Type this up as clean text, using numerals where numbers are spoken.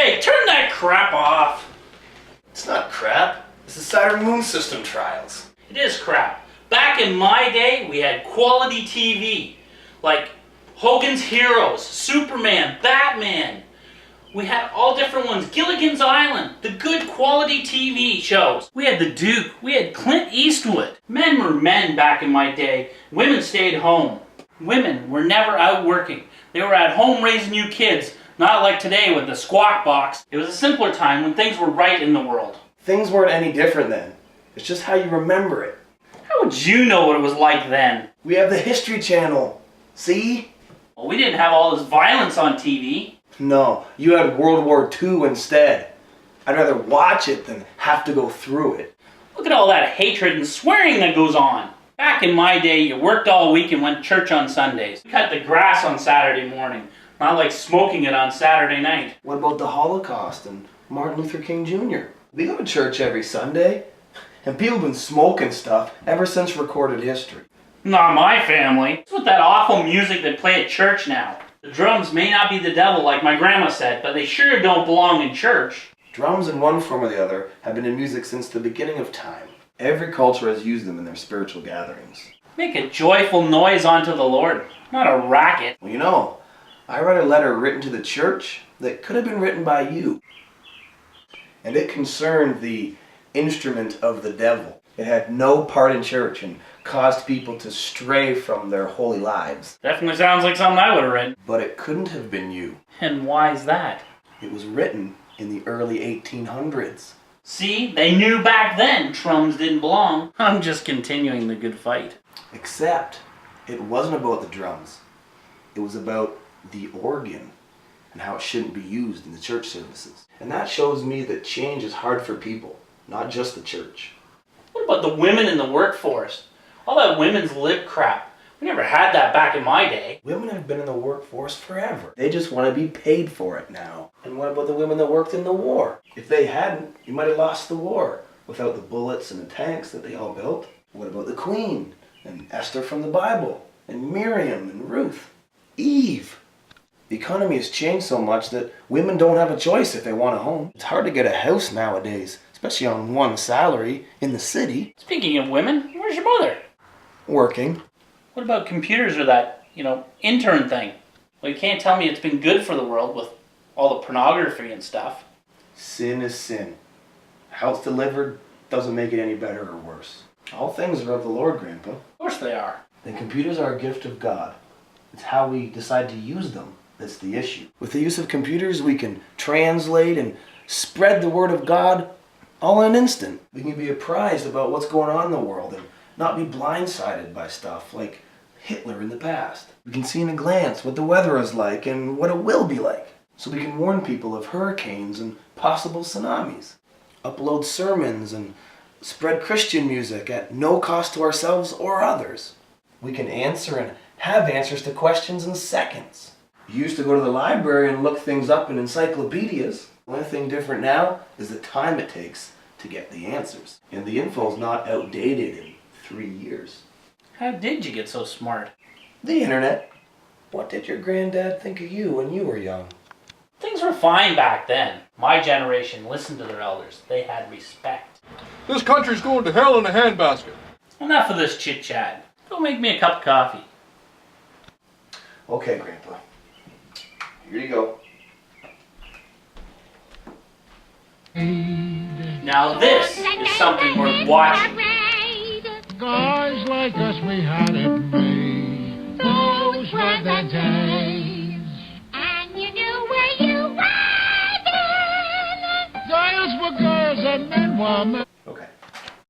Hey, turn that crap off. It's not crap. It's the Saturn Moon System trials. It is crap. Back in my day, we had quality TV. Like Hogan's Heroes, Superman, Batman. We had all different ones. Gilligan's Island, the good quality TV shows. We had The Duke. We had Clint Eastwood. Men were men back in my day. Women stayed home. Women were never out working. They were at home raising you kids. Not like today with the squawk box. It was a simpler time when things were right in the world. Things weren't any different then. It's just how you remember it. How would you know what it was like then? We have the History Channel. See? Well, we didn't have all this violence on TV. No, you had World War II instead. I'd rather watch it than have to go through it. Look at all that hatred and swearing that goes on. Back in my day, you worked all week and went to church on Sundays. We cut the grass on Saturday morning, not like smoking it on Saturday night. What about the Holocaust and Martin Luther King Jr.? We go to church every Sunday, and people have been smoking stuff ever since recorded history. Not my family. What's with that awful music they play at church now? The drums may not be the devil like my grandma said, but they sure don't belong in church. Drums in one form or the other have been in music since the beginning of time. Every culture has used them in their spiritual gatherings. Make a joyful noise unto the Lord, not a racket. Well, you know, I read a letter written to the church that could have been written by you. And it concerned the instrument of the devil. It had no part in church and caused people to stray from their holy lives. Definitely sounds like something I would have read. But it couldn't have been you. And why is that? It was written in the early 1800s. See, they knew back then drums didn't belong. I'm just continuing the good fight. Except, it wasn't about the drums. It was about the organ and how it shouldn't be used in the church services. And that shows me that change is hard for people, not just the church. What about the women in the workforce? All that women's lib crap. We never had that back in my day. Women have been in the workforce forever. They just want to be paid for it now. And what about the women that worked in the war? If they hadn't, you might have lost the war without the bullets and the tanks that they all built. What about the Queen and Esther from the Bible and Miriam and Ruth? Eve. The economy has changed so much that women don't have a choice if they want a home. It's hard to get a house nowadays, especially on one salary in the city. Speaking of women, where's your mother? Working. What about computers or that, intern thing? Well, you can't tell me it's been good for the world with all the pornography and stuff. Sin is sin. How it's delivered doesn't make it any better or worse. All things are of the Lord, Grandpa. Of course they are. And computers are a gift of God. It's how we decide to use them that's the issue. With the use of computers, we can translate and spread the word of God all in an instant. We can be apprised about what's going on in the world and not be blindsided by stuff like Hitler in the past. We can see in a glance what the weather is like and what it will be like, so we can warn people of hurricanes and possible tsunamis. Upload sermons and spread Christian music at no cost to ourselves or others. We can answer and have answers to questions in seconds. You used to go to the library and look things up in encyclopedias. The only thing different now is the time it takes to get the answers. And the info's not outdated in 3 years. How did you get so smart? The internet. What did your granddad think of you when you were young? Things were fine back then. My generation listened to their elders. They had respect. This country's going to hell in a handbasket. Enough of this chit-chat. Go make me a cup of coffee. Okay, Grandpa. Here you go. Now this is something worth watching. Guys like us, we had it made. Those were the days. And you knew where you were then. Girls were girls and men were men.